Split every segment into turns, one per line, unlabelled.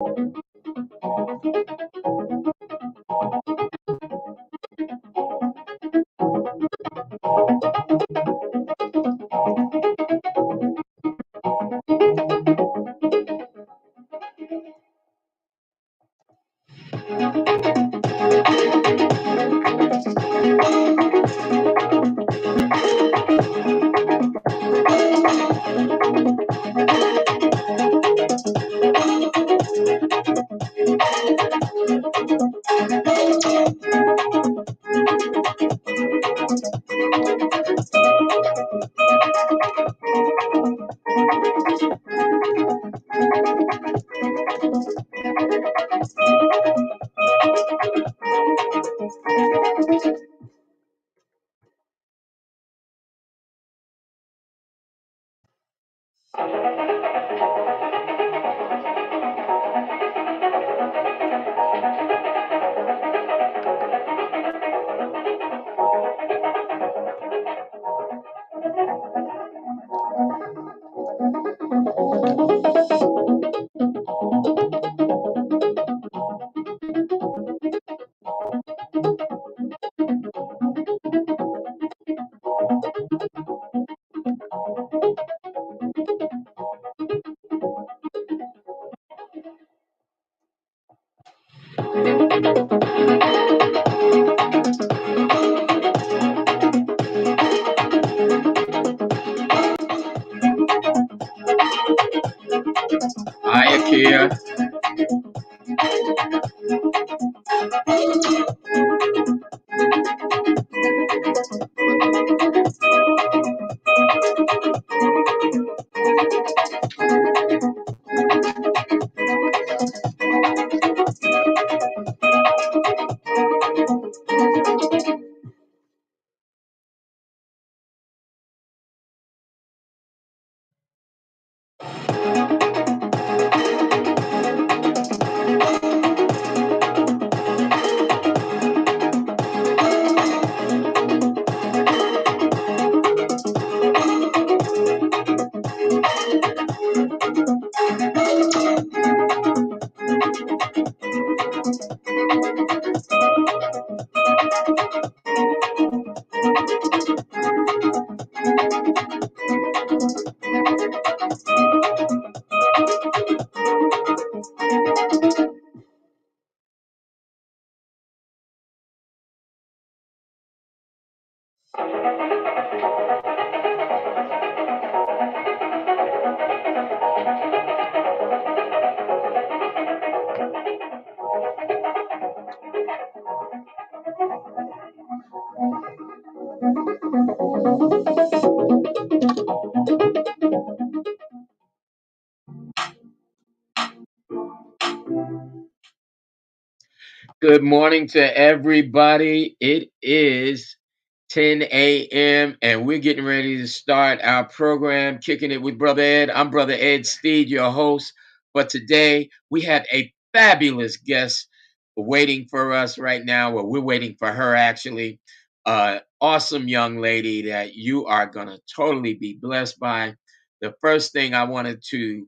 Hi, Akia. Good morning to everybody. It is 10 a.m. and we're getting ready to start our program, Kicking It with Brother Ed. I'm Brother Ed Steed, your host. But today we have a fabulous guest waiting for us right now. Well, we're waiting for her actually. Awesome young lady that you are going to totally be blessed by. The first thing I wanted to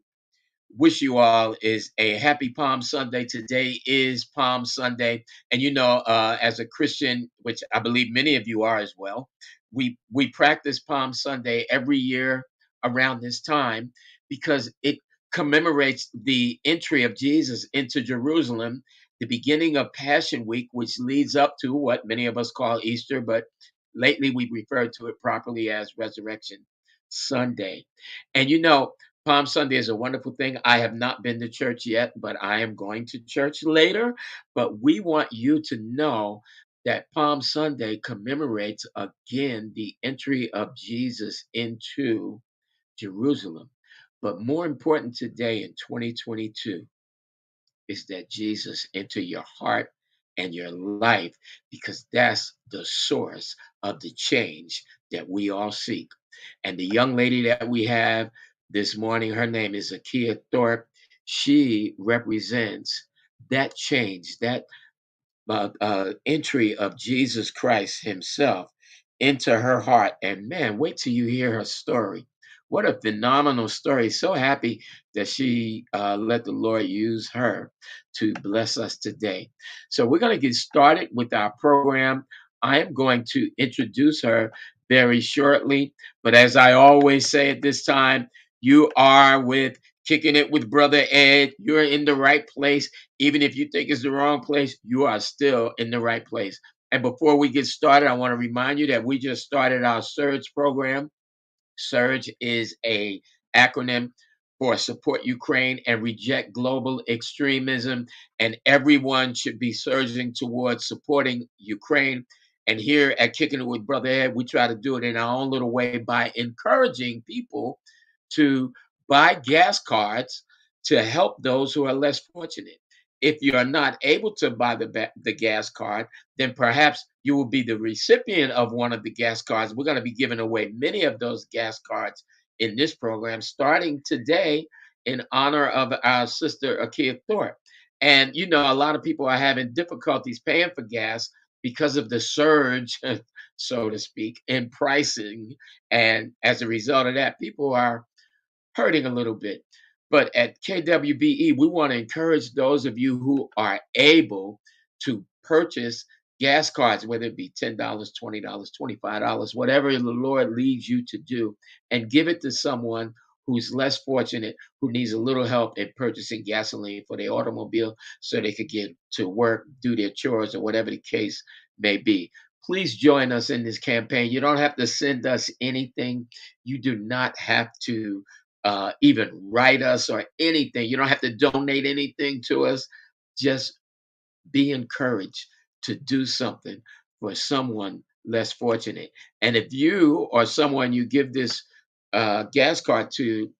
wish you all is a happy Palm Sunday. Today is Palm Sunday, and as a Christian, which I believe many of you are as well, we practice Palm Sunday every year around this time because it commemorates the entry of Jesus into Jerusalem, the beginning of Passion Week, which leads up to what many of us call Easter, but lately we refer to it properly as Resurrection Sunday. And Palm Sunday is a wonderful thing. I have not been to church yet, but I am going to church later. But we want you to know that Palm Sunday commemorates again the entry of Jesus into Jerusalem. But more important today in 2022 is that Jesus enter your heart and your life because that's the source of the change that we all seek. And the young lady that we have this morning, her name is Akia Thorpe. She represents that change, that entry of Jesus Christ Himself into her heart. And man, wait till you hear her story. What a phenomenal story. So happy that she let the Lord use her to bless us today. So we're going to get started with our program. I am going to introduce her very shortly. But as I always say at this time, you are with Kicking It with Brother Ed. You're in the right place. Even if you think it's the wrong place, you are still in the right place. And before we get started, I want to remind you that we just started our Surge program. Surge is a acronym for Support Ukraine and Reject Global Extremism, and everyone should be surging towards supporting Ukraine. And here at Kicking It with Brother Ed, we try to do it in our own little way by encouraging people to buy gas cards to help those who are less fortunate. If you are not able to buy the gas card, then perhaps you will be the recipient of one of the gas cards. We're going to be giving away many of those gas cards in this program starting today in honor of our sister Akia Thorpe. And you know, a lot of people are having difficulties paying for gas because of the surge, so to speak, in pricing. And as a result of that, people are hurting a little bit. But at KWBE, we want to encourage those of you who are able to purchase gas cards, whether it be $10, $20, $25, whatever the Lord leads you to do, and give it to someone who's less fortunate, who needs a little help in purchasing gasoline for their automobile so they could get to work, do their chores, or whatever the case may be. Please join us in this campaign. You don't have to send us anything. You do not have to even write us or anything. You don't have to donate anything to us. Just be encouraged to do something for someone less fortunate. And if you or someone you give this gas card to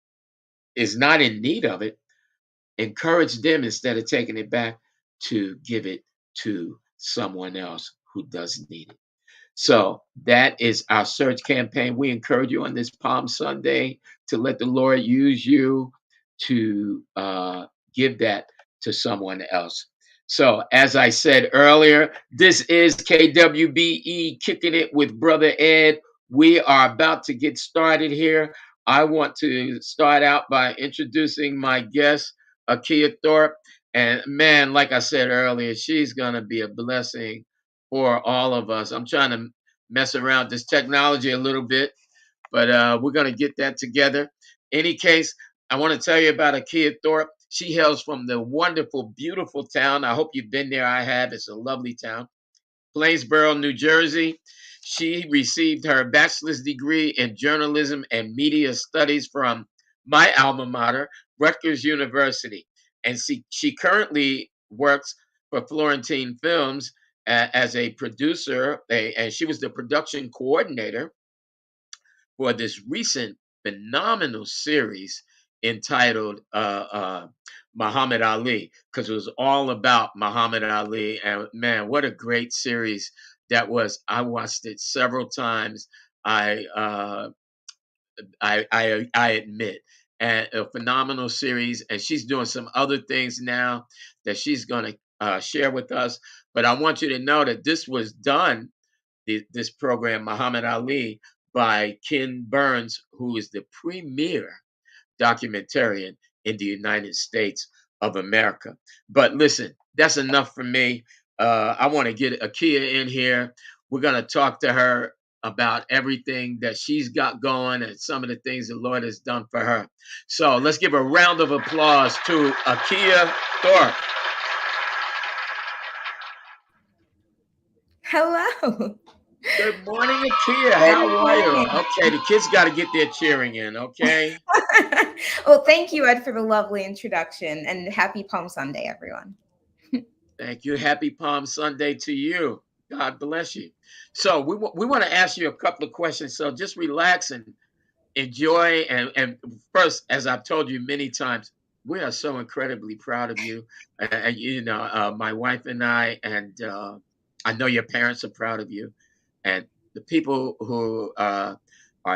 is not in need of it, encourage them instead of taking it back to give it to someone else who does need it. So that is our search campaign. We encourage you on this Palm Sunday to let the Lord use you to give that to someone else. So, as I said earlier, this is KWBE Kicking It with Brother Ed. We are about to get started here. I want to start out by introducing my guest, Akia Thorpe. And man, like I said earlier, she's going to be a blessing for all of us. I'm trying to mess around with this technology a little bit, but we're going to get that together. Any case, I want to tell you about Akia Thorpe. She hails from the wonderful, beautiful town. I hope you've been there. I have. It's a lovely town. Plainsboro, New Jersey. She received her bachelor's degree in journalism and media studies from my alma mater, Rutgers University. And she currently works for Florentine Films as a producer, and she was the production coordinator for this recent phenomenal series entitled Muhammad Ali, because it was all about Muhammad Ali. And man, what a great series that was. I watched it several times. I uh, I admit, and a phenomenal series. And she's doing some other things now that she's going to share with us. But I want you to know that this was done, this program, Muhammad Ali, by Ken Burns, who is the premier documentarian in the United States of America. But listen, that's enough for me. I want to get Akia in here. We're going to talk to her about everything that she's got going and some of the things the Lord has done for her. So let's give a round of applause to Akia Thorpe.
Hello.
Good morning, Akia.
Good
How are you?
morning.
Okay, the kids got to get their cheering in, okay?
Well, thank you, Ed, for the lovely introduction, and happy Palm Sunday, everyone.
Thank you. Happy Palm Sunday to you. God bless you. So we want to ask you a couple of questions. So just relax and enjoy. And first, as I've told you many times, we are so incredibly proud of you. And you know, my wife and I know your parents are proud of you. And the people who are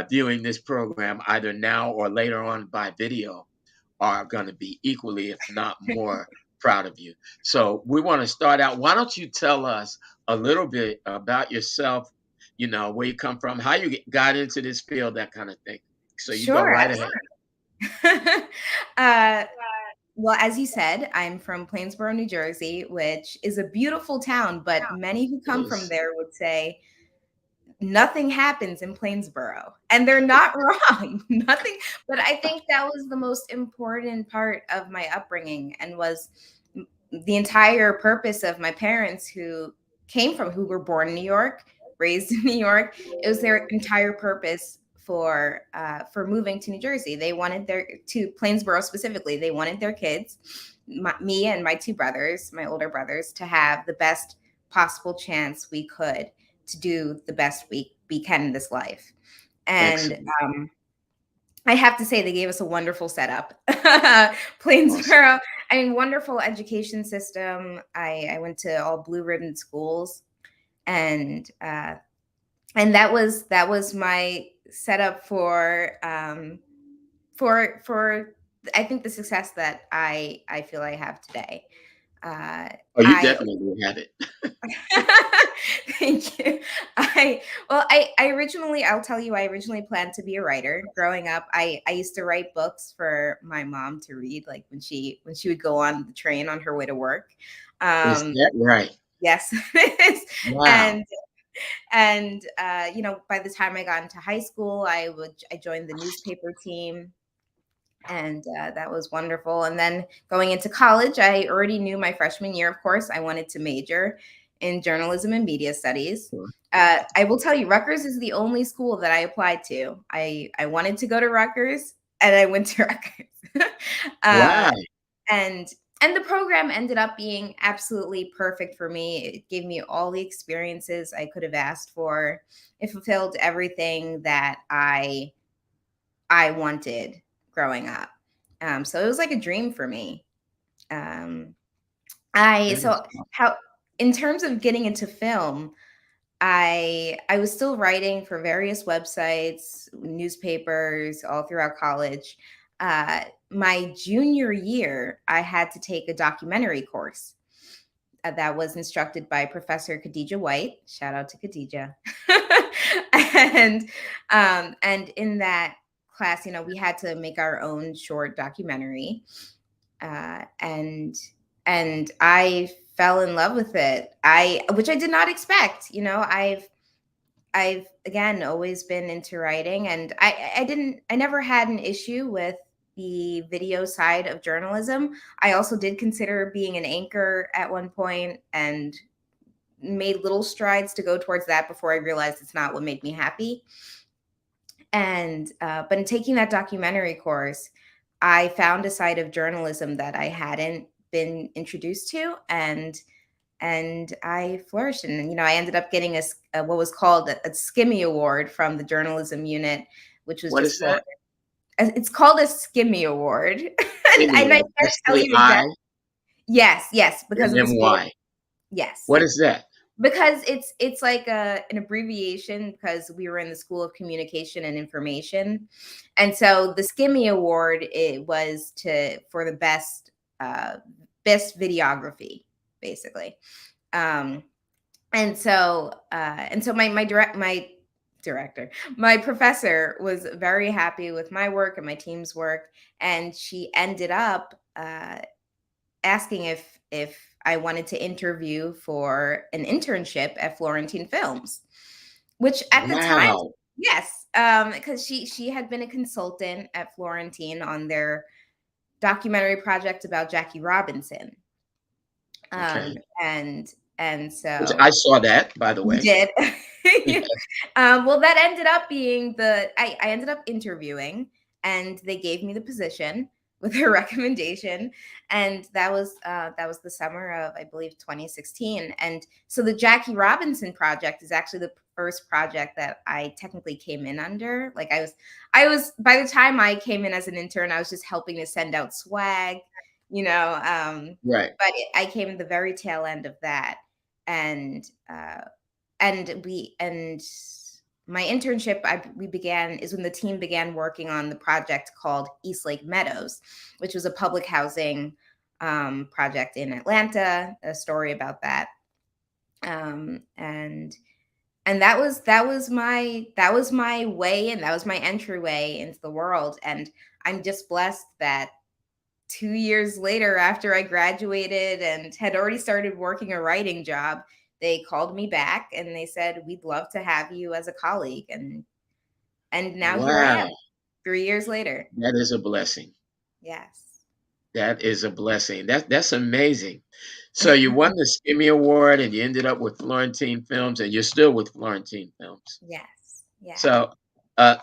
viewing this program either now or later on by video are going to be equally, if not more, proud of you. So we want to start out. Why don't you tell us a little bit about yourself? You know, where you come from, how you got into this field, that kind of thing. So you go
Sure.
right ahead.
uh, well, as you said, I'm from Plainsboro, New Jersey, which is a beautiful town, but many who
It
come from
is.
there would say nothing happens in Plainsboro. And they're not wrong. Nothing. But I think that was the most important part of my upbringing and was the entire purpose of my parents who were born in New York, raised in New York. It was their entire purpose for moving to New Jersey. They wanted to Plainsboro specifically. They wanted their kids, me and my two brothers, my older brothers, to have the best possible chance we could to do the best we can in this life. And
Excellent.
I have to say, they gave us a wonderful setup.
Awesome.
Plainsboro, I mean, wonderful education system. I went to all blue ribbon schools, and that was my setup for I think the success that I feel I have today. Uh,
Oh, you
I
definitely have it.
Thank you. I originally, I'll tell you, I originally planned to be a writer. Growing up, I used to write books for my mom to read, like when she would go on the train on her way to work.
Is
Um,
that right?
yes, it is.
Wow.
And by the time I got into high school, I joined the newspaper team, and that was wonderful. And then going into college, I already knew my freshman year, of course, I wanted to major in journalism and media studies.
Sure.
I will tell you, Rutgers is the only school that I applied to. I wanted to go to Rutgers, and I went to Rutgers. uh,
Wow.
and and the program ended up being absolutely perfect for me. It gave me all the experiences I could have asked for. It fulfilled everything that I wanted growing up. So it was like a dream for me. Um, I
That is
so how In terms of getting into film, I was still writing for various websites, newspapers, all throughout college. My junior year, I had to take a documentary course that was instructed by Professor Khadija White. Shout out to Khadija. and and in that class, we had to make our own short documentary, and I fell in love with it. Which I did not expect. I've again always been into writing, and I never had an issue with the video side of journalism. I also did consider being an anchor at one point and made little strides to go towards that before I realized it's not what made me happy. And but in taking that documentary course, I found a side of journalism that I hadn't been introduced to, and I flourished. And I ended up getting what was called a Skimmy Award from the journalism unit, which was
what
just
is
for
that?
it's called a Skimmy Award. and
Give me
I
one.
can't
S
tell
K
you
I
exactly. Yes, because
and
of the
then
school.
Y.
Yes,
What is that?
because it's like an abbreviation, because we were in the School of Communication and Information, and so the Skimmy Award, it was to for the best videography, basically. um and so my director, my professor, was very happy with my work and my team's work, and she ended up asking if I wanted to interview for an internship at Florentine Films, which at the time,
Wow.
yes, because she had been a consultant at Florentine on their documentary project about Jackie Robinson,
Okay.
um, and and
Which
so
I saw that, by the
you
way.
did.
Yes.
Well, that ended up being I ended up interviewing, and they gave me the position with a recommendation, and that was the summer of, I believe, 2016. And so the Jackie Robinson project is actually the first project that I technically came in under. Like I was by the time I came in as an intern, I was just helping to send out swag, you know.
Right.
But I came in the very tail end of that, and and my internship we began is when the team began working on the project called Eastlake Meadows, which was a public housing project in Atlanta. A story about that, and And that was my way in. That was my entryway into the world. And I'm just blessed that 2 years later, after I graduated and had already started working a writing job, they called me back and they said, "We'd love to have you as a colleague." And now here I
Wow,
am, 3 years later.
that is a blessing.
Yes.
That is a blessing. That's amazing. So you won the Skimmy Award and you ended up with Florentine Films and you're still with Florentine Films.
Yes. Yeah.
So uh,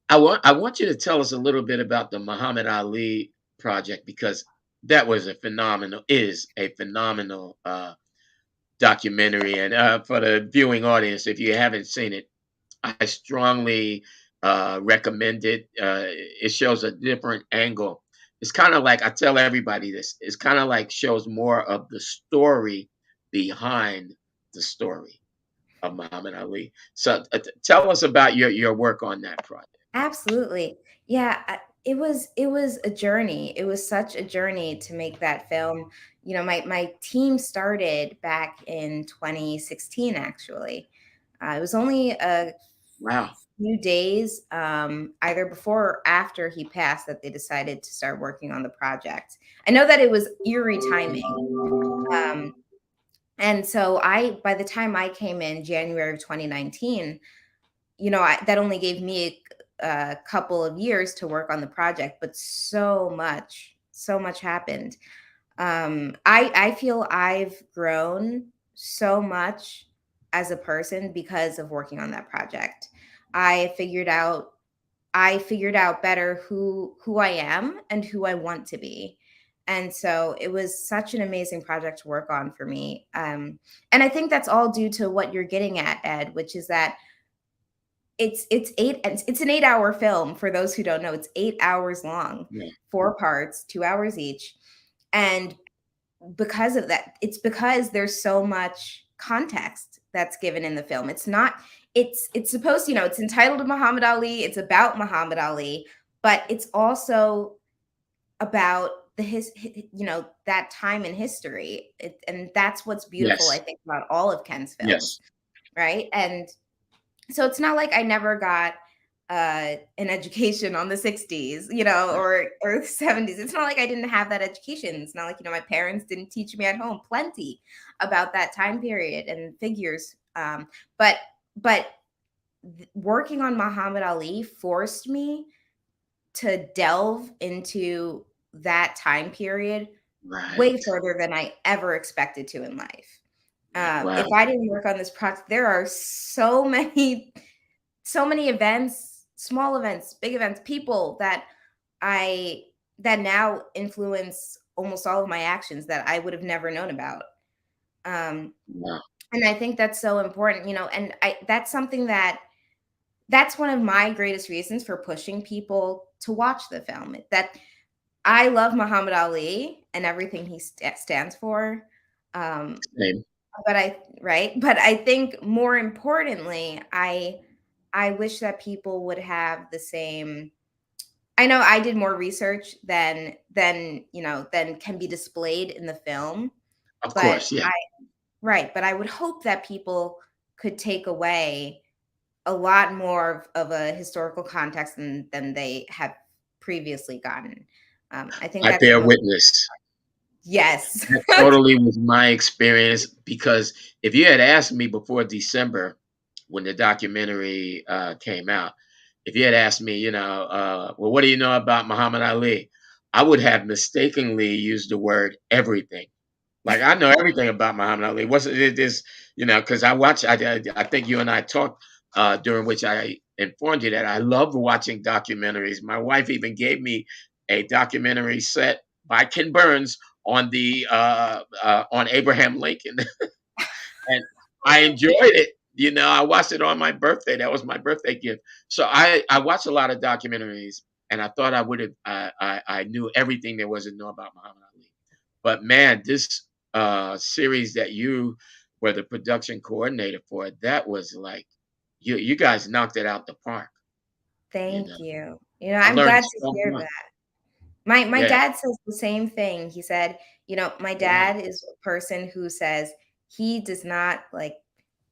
I want you to tell us a little bit about the Muhammad Ali project because that was a phenomenal is a phenomenal documentary and for the viewing audience if you haven't seen it I strongly recommend it. It shows a different angle. It's kind of like I tell everybody this. It's kind of like shows more of the story behind the story of Muhammad Ali. So tell us about your work on that project.
Absolutely. Yeah, it was a journey. It was such a journey to make that film. My team started back in 2016 actually. It was only a
Wow.
few days either before or after he passed that they decided to start working on the project. I know that it was eerie timing. Um, and so by the time I came in January of 2019, that only gave me a couple of years to work on the project, but so much happened. I feel I've grown so much as a person because of working on that project. I figured out I figured out better who I am and who I want to be. And so it was such an amazing project to work on for me. And I think that's all due to what you're getting at, Ed, which is that it's an 8-hour film. For those who don't know, it's 8 hours long,
Yeah.
4 parts, 2 hours each. And because of that, it's because there's so much context that's given in the film. It's supposed to, it's entitled to Muhammad Ali, it's about Muhammad Ali, but it's also about that time in history. And that's what's beautiful, I
Yes.
think, about all of Ken's films,
Yes.
right? And so it's not like I never got an education on the 60s, or the 70s. It's not like I didn't have that education. It's not like, my parents didn't teach me at home plenty about that time period and figures. But but working on Muhammad Ali forced me to delve into that time period way
Right.
further than I ever expected to in life.
Wow.
If I didn't work on this project, there are so many events, small events, big events, people I that now influence almost all of my actions that I would have never known about. Um,
Wow.
and I think that's so important, and that's something that's one of my greatest reasons for pushing people to watch the film. That I love Muhammad Ali and everything he stands for. Um,
Same.
but I think more importantly, I wish that people would have the same. I know I did more research than can be displayed in the film,
Of
but
course. Yeah.
but I would hope that people could take away a lot more of a historical context than they have previously gotten. I think
I
that's the
bear
most.
witness.
Yes.
That totally was my experience because if you had asked me before December when the documentary came out, if you had asked me, well, what do you know about Muhammad Ali? I would have mistakenly used the word everything. Like I know everything about Muhammad Ali. What's it is, because I watch. I think you and I talked during which I informed you that I love watching documentaries. My wife even gave me a documentary set by Ken Burns on the on Abraham Lincoln, and I enjoyed it. I watched it on my birthday. That was my birthday gift. So I watched a lot of documentaries, and I thought I would have I knew everything there was to know about Muhammad Ali. But man, this series that you were the production coordinator for, that was like you guys knocked it out the park. You know,
Thank you.
I
I'm
learned
glad to
so
hear
much.
that. My
Yeah,
dad says the same thing. He said, my
wow,
dad is a person who says he does not like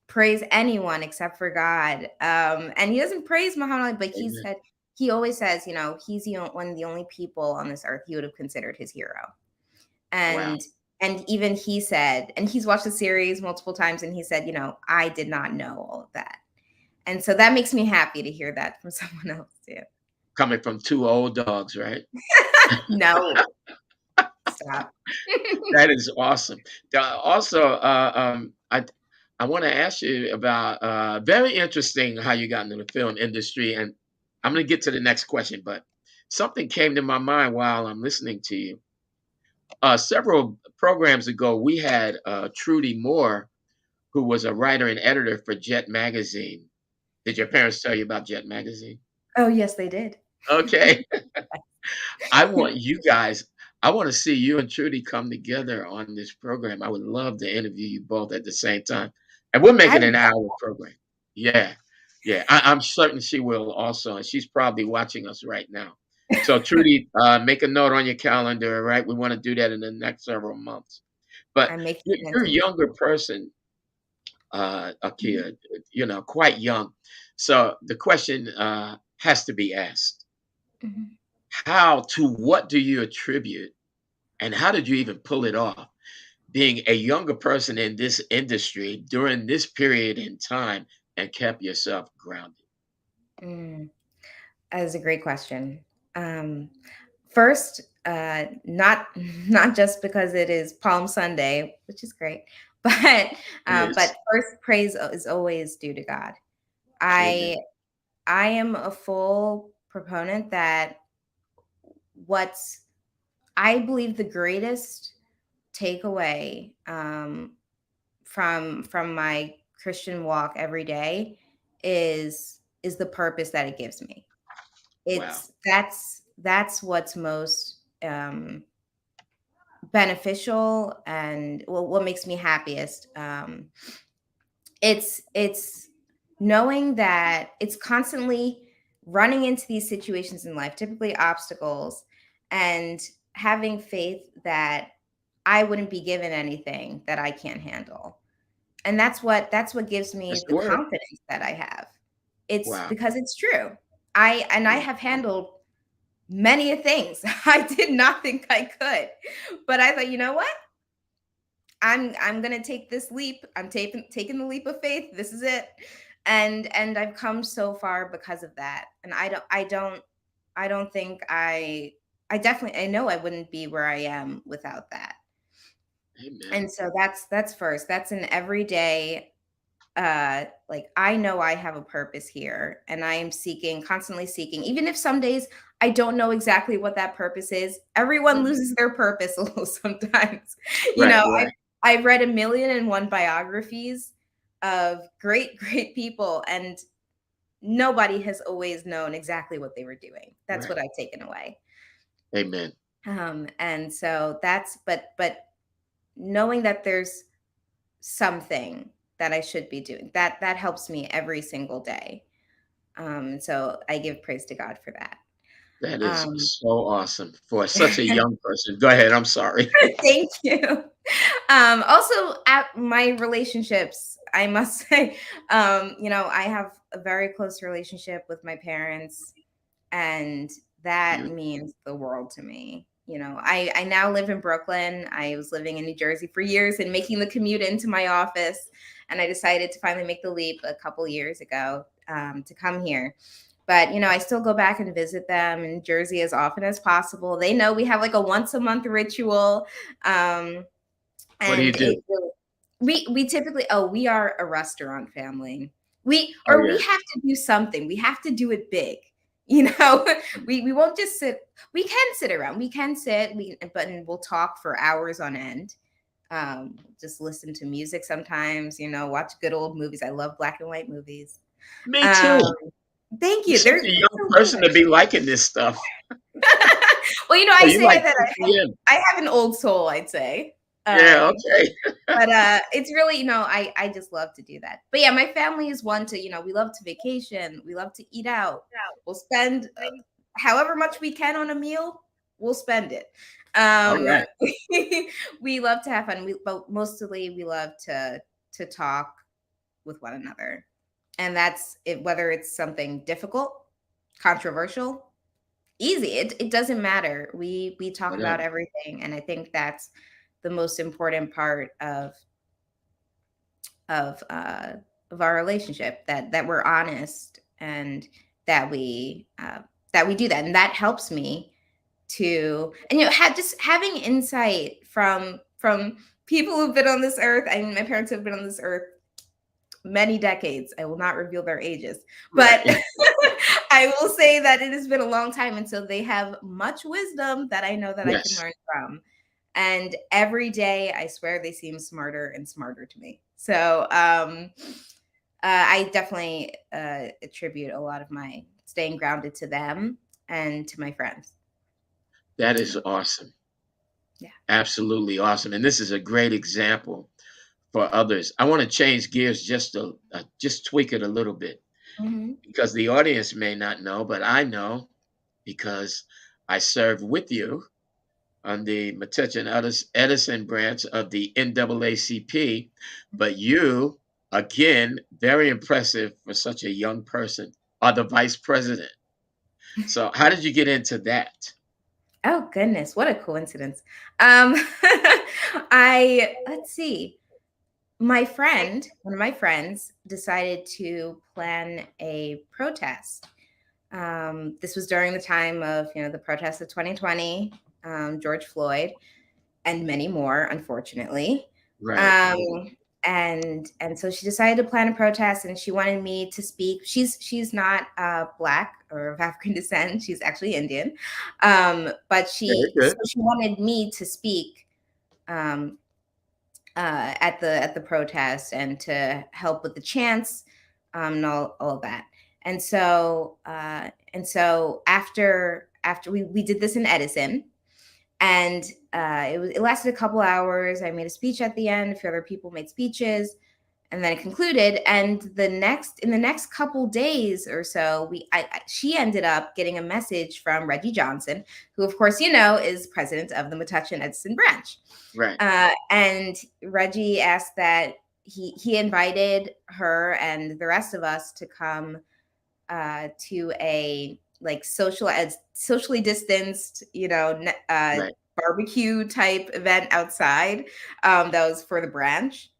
praise anyone except for God. And he doesn't praise Muhammad Ali, but
Amen.
he always says, he's one of the only people on this earth he would have considered his hero.
Wow.
And even he said, and he's watched the series multiple times, and he said, I did not know all of that. And so that makes me happy to hear that from someone else too.
Coming from two old dogs, right?
No, stop.
That is awesome. Also, I want to ask you about very interesting how you got into the film industry, and I'm going to get to the next question, but something came to my mind while I'm listening to you. Several programs ago, we had Trudy Moore, who was a writer and editor for Jet Magazine. Did your parents tell you about Jet Magazine?
Oh, yes, they did.
Okay. I want you guys, I want to see you and Trudy come together on this program. I would love to interview you both at the same time. And we'll make
I
it
would
an hour program. Yeah. Yeah. I'm certain she will also. And she's probably watching us right now. So, Trudy, make a note on your calendar, all right? We want to do that in the next several months. But
I'm making
you're a
mental note.
younger person,
Mhm,
Akia, quite young. So the question has to be asked.
mhm.
What do you attribute and how did you even pull it off? Being a younger person in this industry during this period in time and kept yourself grounded.
Mm, that is a great question. Um, First, not not just because it is Palm Sunday, which is great, but
It is.
first praise is always due to God. I
Amen.
I am a full proponent that what's I believe the greatest takeaway from my Christian walk every day is the purpose that it gives me.
Wow.
That's what's most beneficial and what makes me happiest. It's knowing that it's constantly running into these situations in life, typically obstacles, and having faith that I wouldn't be given anything that I can't handle. And that's what gives
That's
me
the
the
word.
confidence that I have. It's
Wow.
because it's true. I
Yeah.
have handled many a things I did not think I could. But I thought, you know what? I'm gonna take this leap. I'm taking the leap of faith. This is it. And I've come so far because of that. And I don't think I definitely I know I wouldn't be where I am without that.
Amen.
And so that's first. That's an everyday like I know I have a purpose here and I am constantly seeking, even if some days I don't know exactly what that purpose is. Everyone
Amen.
loses their purpose a little sometimes. you
Right,
know
right.
I've read a million and one biographies of great people, and nobody has always known exactly what they were doing. That's
Right.
what I've taken away.
Amen.
And so that's but knowing that there's something that I should be doing. That helps me every single day. So I give praise to God for that.
That is
Um,
so awesome for such a young person. Go ahead. I'm sorry.
thank you. Also, at my relationships, I must say, I have a very close relationship with my parents, and that
Beautiful.
means the world to me. I now live in Brooklyn. I was living in New Jersey for years and making the commute into my office, and I decided to finally make the leap a couple years ago to come here. But I still go back and visit them in Jersey as often as possible. They know we have like a once a month ritual, um,
What do you
and
do?
we typically, we are a restaurant family.
Oh,
We
yeah.
have to do something. We have to do it big. You know, we won't just sit. We can sit around. We can sit. But we'll talk for hours on end. Just listen to music sometimes. Watch good old movies. I love black and white movies.
Me
Um,
too.
thank
You're
you.
such
They're
a young
so
person to
good.
be liking this stuff.
Well,
So
I
you
say
like
that
2 p.m.
I have an old soul. I'd say.
Yeah,
Um,
okay.
but it's really, I just love to do that. But yeah, my family is one to, we love to vacation, we love to eat out. We'll spend however much we can on a meal, we'll spend it.
All
um
right.
we love to have fun, but mostly we love to talk with one another. And that's it, whether it's something difficult, controversial, easy. It doesn't matter. We talk about
Whatever.
everything, and I think that's the most important part of uh, of our relationship, that we're honest, and that we do that, and that helps me to, and just having insight from people who've been on this earth. I mean, my parents have been on this earth many decades. I will not reveal their ages, but
Right.
I will say that it has been a long time. And so they have much wisdom that I know that I can
Yes.
learn from. And every day, I swear they seem smarter and smarter to me. So I definitely attribute a lot of my staying grounded to them and to my friends.
That
Yeah.
is awesome.
Yeah.
Absolutely awesome. And this is a great example for others. I want to change gears just tweak it a little bit
Hmm.
because the audience may not know, but I know because I served with you on the Metuchen-Edison branch of the NAACP. But you, again, very impressive for such a young person, are the vice president. So, how did you get into that?
Oh goodness, what a coincidence. Um, I let's see. One of my friends, decided to plan a protest. This was during the time of, the protests of 2020, George Floyd, and many more, unfortunately.
Right.
Um, and so she decided to plan a protest, and she wanted me to speak. She's not black or of African descent. She's actually Indian, but
Very
so
good.
she wanted me to speak. Um, at the protest, and to help with the chants, and all of that. And so after we did this in Edison, and it lasted a couple hours. I made a speech at the end. A few other people made speeches, and then it concluded. And in the next couple days or so, she ended up getting a message from Reggie Johnson, who, of course, is president of the Metuchen-Edison Branch.
Right.
And Reggie asked that he invited her and the rest of us to come to a like socially distanced,
Right.
barbecue type event outside, that was for the branch,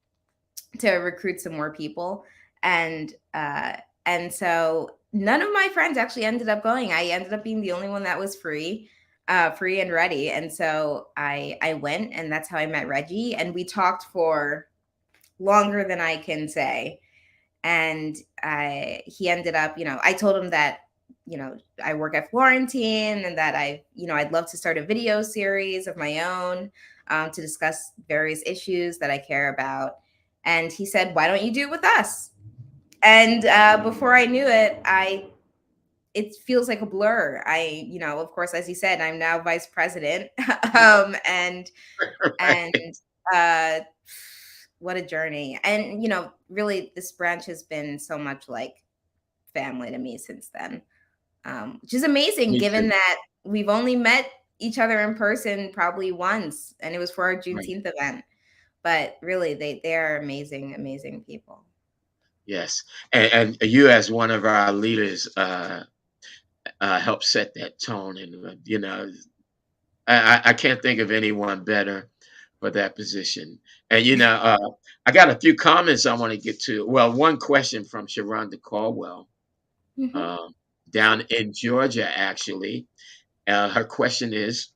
to recruit some more people. And uh and so none of my friends actually ended up going. I ended up being the only one that was free and ready. And so I went, and that's how I met Reggie, and we talked for longer than I can say. And he ended up, I told him that, I work at Florentine, and that I'd love to start a video series of my own, to discuss various issues that I care about. And he said, "Why don't you do it with us?" And before I knew it, it feels like a blur. Of course, as you said, I'm now vice president. And
Right.
and uh, what a journey. And really, this branch has been so much like family to me since then, which is amazing
Me
given
too.
that we've only met each other in person probably once, and it was for our
Right.
Juneteenth event. But really, they are amazing, amazing people.
Yes. And you, as one of our leaders, help set that tone. And, I can't think of anyone better for that position. And, I got a few comments I want to get to. Well, one question from Sharonda Caldwell,
Hmm.
um, down in Georgia, actually. Her question is,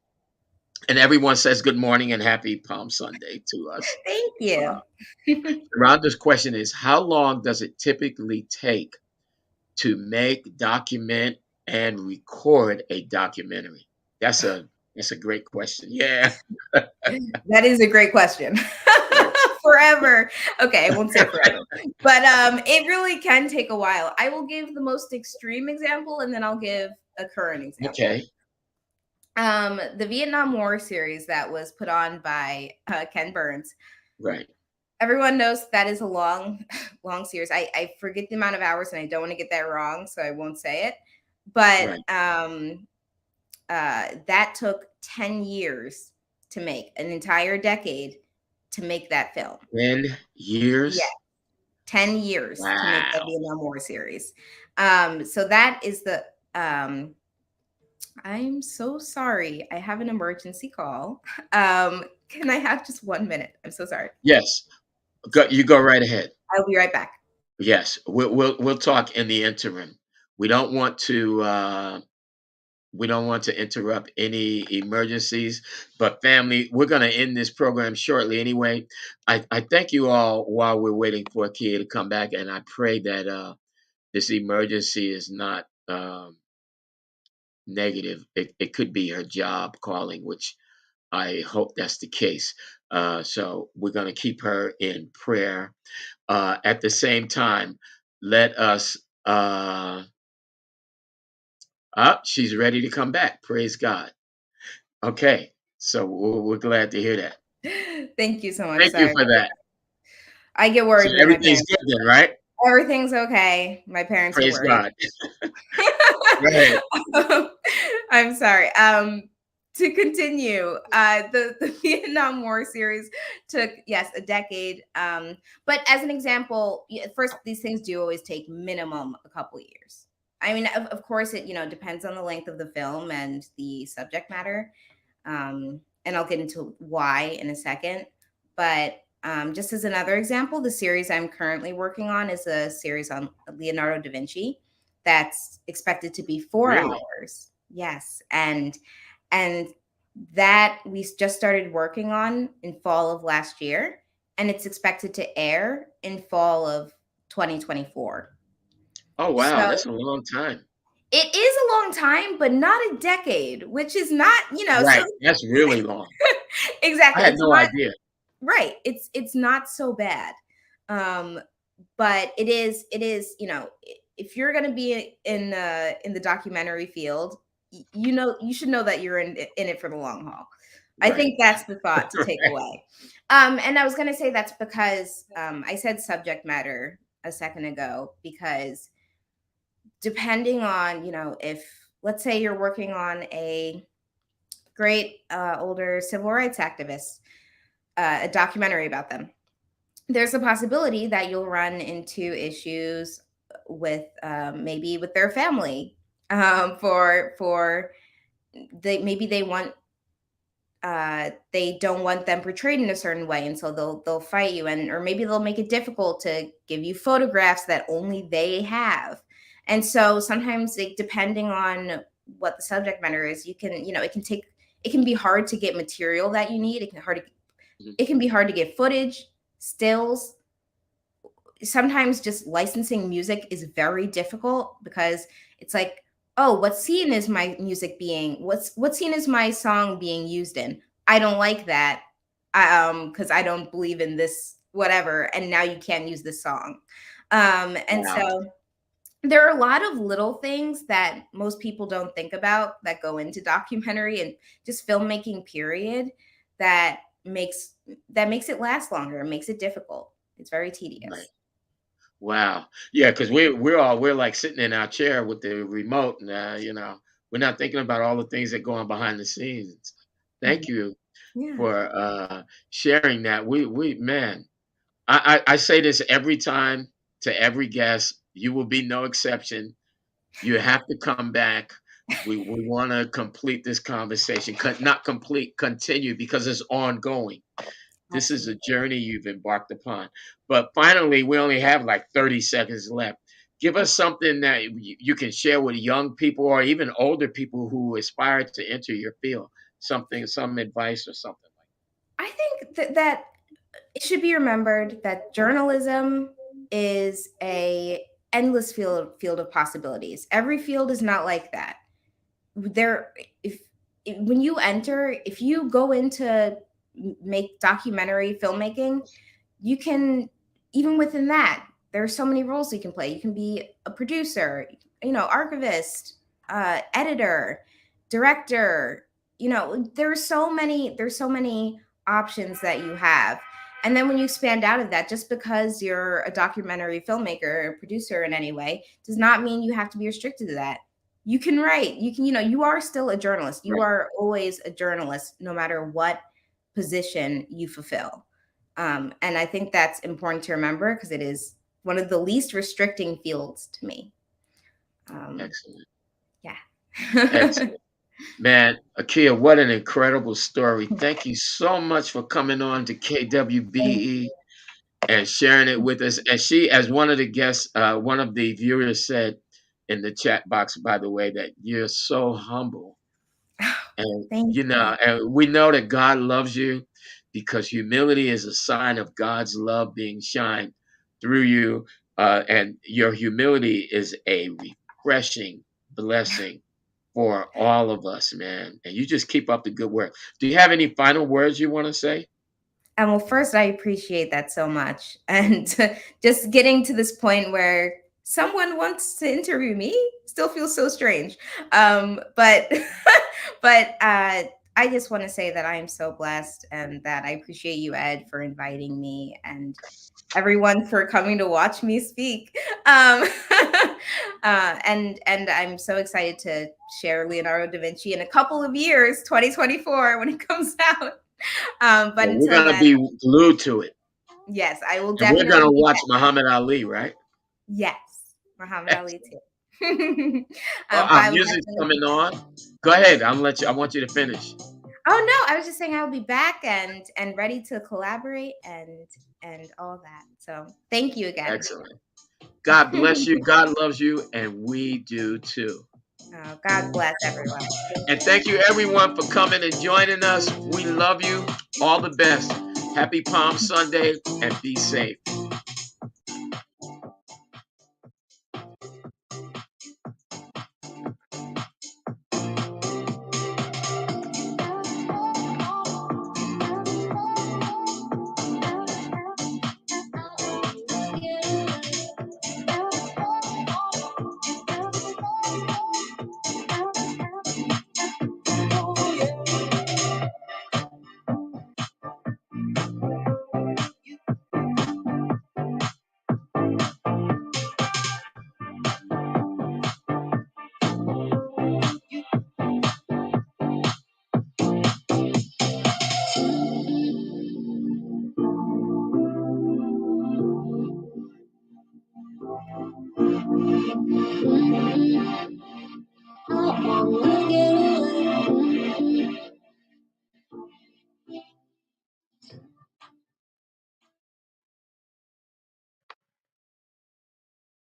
and everyone says good morning and happy Palm Sunday to us.
Thank
Uh,
you.
Sharonda's question is, how long does it typically take to make, document, and record a documentary? That's a great question. Yeah.
That is a great question. Forever. Okay, I won't say forever. But it really can take a while. I will give the most extreme example, and then I'll give a current example.
Okay.
The Vietnam War series that was put on by Ken Burns.
Right.
Everyone knows that is a long, long series. I forget the amount of hours, and I don't want to get that wrong, so I won't say it. But
Right.
that took 10 years to make, an entire decade to make that film.
10
Yeah,
years.
10 years to make that
Wow.
be a no more series. So that is the I'm so sorry. I have an emergency call. Can I have just 1 minute? I'm so sorry.
Yes. You go right ahead.
I'll be right back.
Yes. We'll talk in the interim. We don't want to we don't want to interrupt any emergencies, but family, we're going to end this program shortly anyway. I thank you all while we're waiting for Akia to come back, and I pray that this emergency is not negative. It could be her job calling, which I hope that's the case. So we're going to keep her in prayer. At the same time, let us. She's ready to come back. Praise God. Okay, so we're glad to hear that.
Thank you so much.
Thank you
Sorry.
for that.
I get
So
worried when my
everything's
parents.
good then, right?
Everything's okay. My parents are
Praise
worried.
God. Right.
I'm sorry. To continue, the Vietnam War series took, yes, a decade. But as an example, first, these things do always take minimum a couple years. I mean, of course, it depends on the length of the film and the subject matter. And I'll get into why in a second. But just as another example, the series I'm currently working on is a series on Leonardo da Vinci that's expected to be four
Really?
hours. Yes, and that we just started working on in fall of last year, and it's expected to air in fall of 2024.
Oh wow,
So
that's a long time.
it is a long time, but not a decade, which is not, so
Right. That's really long. I
exactly.
had
It's
no
not
idea.
right. It's not so bad. Um, but it is, if you're going to be in the documentary field, you should know that you're in it for the long haul. I
Right.
think that's the thought to take away. And I was going to say that's because I said subject matter a second ago, because depending on, if, let's say, you're working on a great older civil rights activist, a documentary about them, there's a possibility that you'll run into issues with, maybe with their family, for maybe they don't want them portrayed in a certain way, and so they'll fight you, and or maybe they'll make it difficult to give you photographs that only they have. And so sometimes, like, depending on what the subject matter is, you can, it can be hard to get material that you need.
Mhm.
It can be hard to get footage, stills. Sometimes just licensing music is very difficult, because it's like, oh, what scene is my song being used in? I don't like that, because I don't believe in this whatever, and now you can't use this song. And
Wow.
so there are a lot of little things that most people don't think about that go into documentary and just filmmaking period, that makes makes it last longer and makes it difficult. It's very
Right.
tedious.
Wow. Yeah, because we're like sitting in our chair with the remote, and we're not thinking about all the things that go on behind the scenes.
Mhm.
Thank you
Yeah.
for sharing that. We man, I say this every time to every guest. You will be no exception. You have to come back. We want to complete this conversation. Not complete, continue, because it's ongoing. This is a
Absolutely.
journey you've embarked upon. But finally, we only have like 30 seconds left. Give us something that you can share with young people or even older people who aspire to enter your field. Something, some advice or something like
I think that it should be remembered that journalism is a endless field of possibilities. Every field is not like that. There, when you enter, if you go into make documentary filmmaking, you can, even within that, there are so many roles you can play. You can be a producer, archivist, editor, director. There's so many options that you have. And then when you expand out of that, just because you're a documentary filmmaker or producer in any way does not mean you have to be restricted to that. You can write, you are still a journalist. You
right.
are always a journalist, no matter what position you fulfill. And I think that's important to remember, because it is one of the least restricting fields to me. Um,
Excellent.
yeah.
Excellent. Man, Akia, what an incredible story. Thank you so much for coming on to
Thank
KWBE and sharing it with us. And she, as one of the guests, one of the viewers said in the chat box, by the way, that you're so humble. And,
thank you.
and we know that God loves you because humility is a sign of God's love being shined through you. And your humility is a refreshing blessing for all of us, man. And you just keep up the good work. Do you have any final words you want to say?
And well, first, I appreciate that so much. And just getting to this point where someone wants to interview me still feels so strange. But but I just want to say that I am so blessed and that I appreciate you, Ed, for inviting me and everyone for coming to watch me speak. Um, and I'm so excited to share Leonardo da Vinci in a couple of years, 2024, when it comes out. But
Well, we're
until
gonna
then,
be glued to it,
yes, I will
and we're
definitely
gonna
be
watch
back.
Muhammad Ali, right?
Yes, Muhammad Ali
Excellent.
too.
Well,
But
our
I will
music's
definitely.
coming on. Go ahead. I'll let you. I want you to finish.
Oh no, I was just saying I will be back and ready to collaborate and all that. So thank you again.
Excellent. God bless you. God loves you, and we do too.
Oh, God bless everyone. Thank
And
you.
thank you, everyone, for coming and joining us. We love you. All the best. Happy Palm Sunday, and be safe.